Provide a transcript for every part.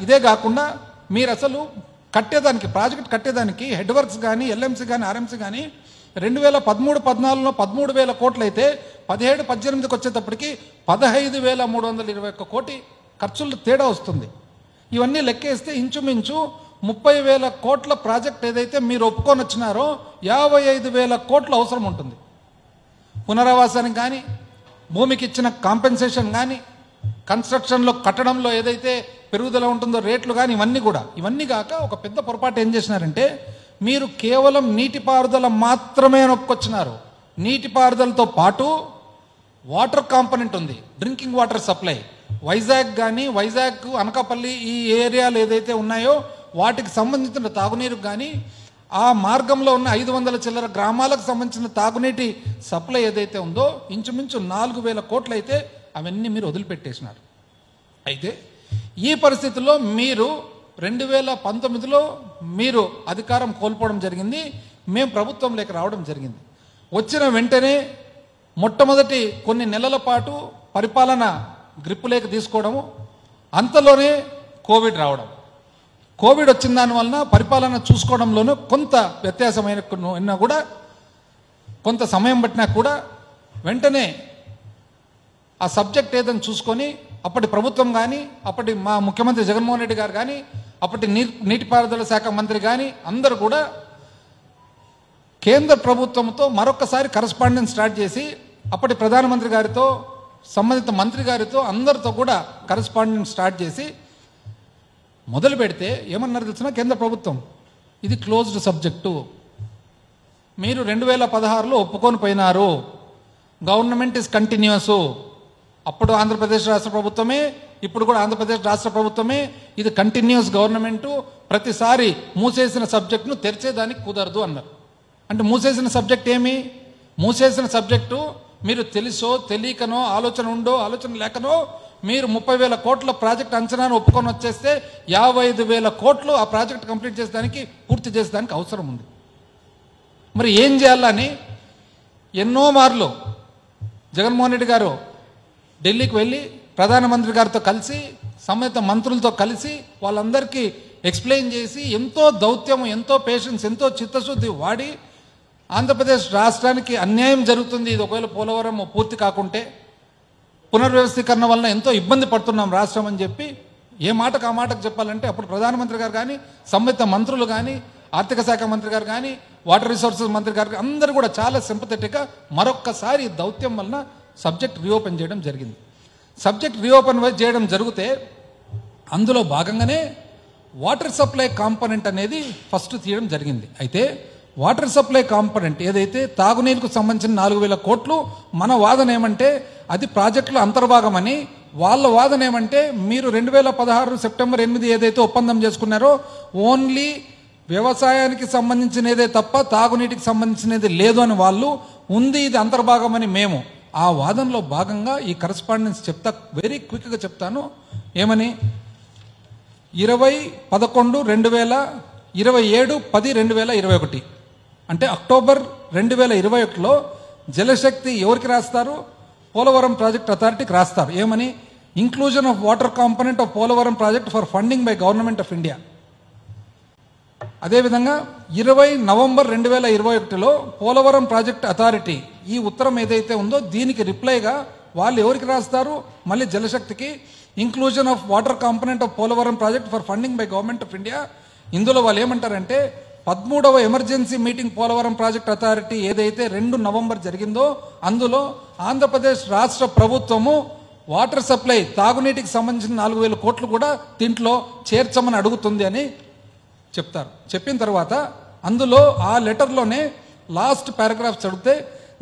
ఇదే కాకుండా మీరు అసలు కట్టేదానికి ప్రాజెక్ట్ కట్టేదానికి హెడ్ వర్క్స్ కానీ ఎల్ఎంసీ కానీ ఆర్ఎంసీ కానీ 2013-14లో 13,000 కోట్లు అయితే 17-18కి వచ్చేటప్పటికి 15,321 కోటి ఖర్చులు తేడా వస్తుంది. ఇవన్నీ లెక్కేస్తే ఇంచుమించు 30,000 కోట్ల ప్రాజెక్ట్ ఏదైతే మీరు ఒప్పుకొని వచ్చినారో 55,000 కోట్లు అవసరం ఉంటుంది. పునరావాసానికి కానీ, భూమికి ఇచ్చిన కాంపెన్సేషన్ కానీ, కన్స్ట్రక్షన్లో కట్టడంలో ఏదైతే పెరుగుదల ఉంటుందో రేట్లు కానీ, ఇవన్నీ కాక ఒక పెద్ద పొరపాటు ఏం చేసినారంటే, మీరు కేవలం నీటిపారుదల మాత్రమే ఒప్పుకొచ్చినారు. నీటిపారుదలతో పాటు వాటర్ కాంపనెంట్ ఉంది, drinking water supply. Vizag Anakapalli ఈ ఏరియాలు ఏదైతే ఉన్నాయో వాటికి సంబంధించిన తాగునీరుకు కానీ, ఆ మార్గంలో ఉన్న 500 చిల్లర గ్రామాలకు సంబంధించిన తాగునీటి సప్లై ఏదైతే ఉందో ఇంచుమించు 4,000 కోట్లు అయితే అవన్నీ మీరు వదిలిపెట్టేసినారు. అయితే ఈ పరిస్థితుల్లో మీరు 2019లో మీరు అధికారం కోల్పోవడం జరిగింది, మేము ప్రభుత్వంలోకి రావడం జరిగింది. వచ్చిన వెంటనే మొట్టమొదటి కొన్ని నెలల పాటు పరిపాలన గ్రిప్పులేక తీసుకోవడము, అంతలోనే కోవిడ్ రావడం. కోవిడ్ వచ్చిన దానివలన పరిపాలన చూసుకోవడంలోనూ కొంత వ్యత్యాసమైన కూడా, కొంత సమయం పట్టినా కూడా వెంటనే ఆ సబ్జెక్ట్ ఏదని చూసుకొని అప్పటి ప్రభుత్వం కానీ, అప్పటి మా ముఖ్యమంత్రి జగన్మోహన్ రెడ్డి గారు కానీ, అప్పటి నీటిపారుదల శాఖ మంత్రి కానీ అందరూ కూడా కేంద్ర ప్రభుత్వంతో మరొకసారి కరస్పాండెన్స్ స్టార్ట్ చేసి అప్పటి ప్రధానమంత్రి గారితో, సంబంధిత మంత్రి గారితో అందరితో కూడా కరస్పాండెన్స్ స్టార్ట్ చేసి మొదలు పెడితే ఏమన్నారు తెలిసిన కేంద్ర ప్రభుత్వం, ఇది క్లోజ్డ్ సబ్జెక్టు, మీరు 2016లో ఒప్పుకొని పోయినారు, గవర్నమెంట్ ఇస్ కంటిన్యూస్. అప్పుడు ఆంధ్రప్రదేశ్ రాష్ట్ర ప్రభుత్వమే, ఇప్పుడు కూడా ఆంధ్రప్రదేశ్ రాష్ట్ర ప్రభుత్వమే, ఇది కంటిన్యూస్ గవర్నమెంటు, ప్రతిసారి మూసేసిన సబ్జెక్టును తెరిచేదానికి కుదరదు అన్నారు. అంటే మూసేసిన సబ్జెక్ట్ ఏమి? మూసేసిన సబ్జెక్టు మీరు తెలుసో తెలియకనో, ఆలోచన ఉండో ఆలోచన లేకనో మీరు 30,000 కోట్ల ప్రాజెక్ట్ అంచనాను ఒప్పుకొని వచ్చేస్తే 55,000 కోట్లు ఆ ప్రాజెక్ట్ కంప్లీట్ చేసేదానికి, పూర్తి చేసేదానికి అవసరం ఉంది. మరి ఏం చేయాలని ఎన్నో మార్లు జగన్మోహన్ రెడ్డి గారు ఢిల్లీకి వెళ్ళి ప్రధానమంత్రి గారితో కలిసి, సంబంధిత మంత్రులతో కలిసి వాళ్ళందరికీ ఎక్స్ప్లెయిన్ చేసి ఎంతో దౌత్యం, ఎంతో పేషెన్స్, ఎంతో చిత్తశుద్ధి వాడి ఆంధ్రప్రదేశ్ రాష్ట్రానికి అన్యాయం జరుగుతుంది, ఇది ఒకవేళ పోలవరం పూర్తి కాకుంటే పునర్వ్యవస్థీకరణ వలన ఎంతో ఇబ్బంది పడుతున్నాం రాష్ట్రం అని చెప్పి ఏ మాటకు ఆ మాటకు చెప్పాలంటే అప్పుడు ప్రధానమంత్రి గారు కానీ, సంబంధిత మంత్రులు కానీ, ఆర్థిక శాఖ మంత్రి గారు కానీ, వాటర్ రిసోర్సెస్ మంత్రి గారు అందరూ కూడా చాలా సింపథెటిక్గా మరొక్కసారి దౌత్యం వలన సబ్జెక్ట్ రీఓపెన్ చేయడం జరిగింది. సబ్జెక్ట్ రీఓపెన్ చేయడం జరిగితే అందులో భాగంగానే వాటర్ సప్లై కాంపనెంట్ అనేది ఫస్ట్ తీయడం జరిగింది. అయితే వాటర్ సప్లై కాంపనెంట్ ఏదైతే తాగునీరుకు సంబంధించిన 4,000 కోట్లు, మన వాదన ఏమంటే అది ప్రాజెక్టులో అంతర్భాగమని, వాళ్ళ వాదన ఏమంటే మీరు 2016 సెప్టెంబర్ 8 ఏదైతే ఒప్పందం చేసుకున్నారో ఓన్లీ వ్యవసాయానికి సంబంధించినదే తప్ప తాగునీటికి సంబంధించినది లేదు అని వాళ్ళు, ఉంది ఇది అంతర్భాగమని మేము. ఆ వాదనలో భాగంగా ఈ కరస్పాండెన్స్ చెప్తా, వెరీ క్విక్గా చెప్తాను. ఏమని 27/10/2021 అంటే అక్టోబర్ 2021లో జలశక్తి ఎవరికి రాస్తారు? పోలవరం ప్రాజెక్ట్ అథారిటీకి రాస్తారు. ఏమని? Inclusion of water component of Polavaram project for funding by government of India. అదేవిధంగా 20 నవంబర్ 2021లో పోలవరం ప్రాజెక్ట్ అథారిటీ ఈ ఉత్తరం ఏదైతే ఉందో దీనికి రిప్లైగా వాళ్ళు ఎవరికి రాస్తారు? మళ్ళీ జలశక్తికి, inclusion of water component of Polavaram project for funding by government of India. ఇందులో వాళ్ళు ఏమంటారంటే 13వ emergency meeting Polavaram project authority ఏదైతే 2 నవంబర్ జరిగిందో అందులో ఆంధ్రప్రదేశ్ రాష్ట్ర ప్రభుత్వము వాటర్ సప్లై తాగునీటికి సంబంధించిన 4,000 కోట్లు కూడా దీంట్లో చేర్చమని అడుగుతుంది అని చెప్తారు. చెప్పిన తర్వాత అందులో ఆ లెటర్లోనే లాస్ట్ పారాగ్రాఫ్ చదివితే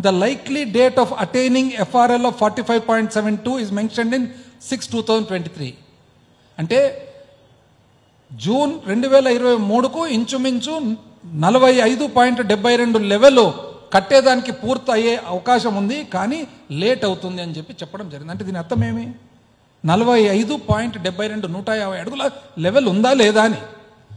the likely date of attaining FRL of 45.72 is mentioned in 6/2023. అంటే జూన్ 2023కు ఇంచుమించు 45.72 లెవెల్ కట్టేదానికి పూర్తి అయ్యే అవకాశం ఉంది, కానీ లేట్ అవుతుంది అని చెప్పడం జరిగింది. అంటే దీని అర్థం ఏమి? 45.72 150 అడుగుల లెవెల్ ఉందా లేదా అని.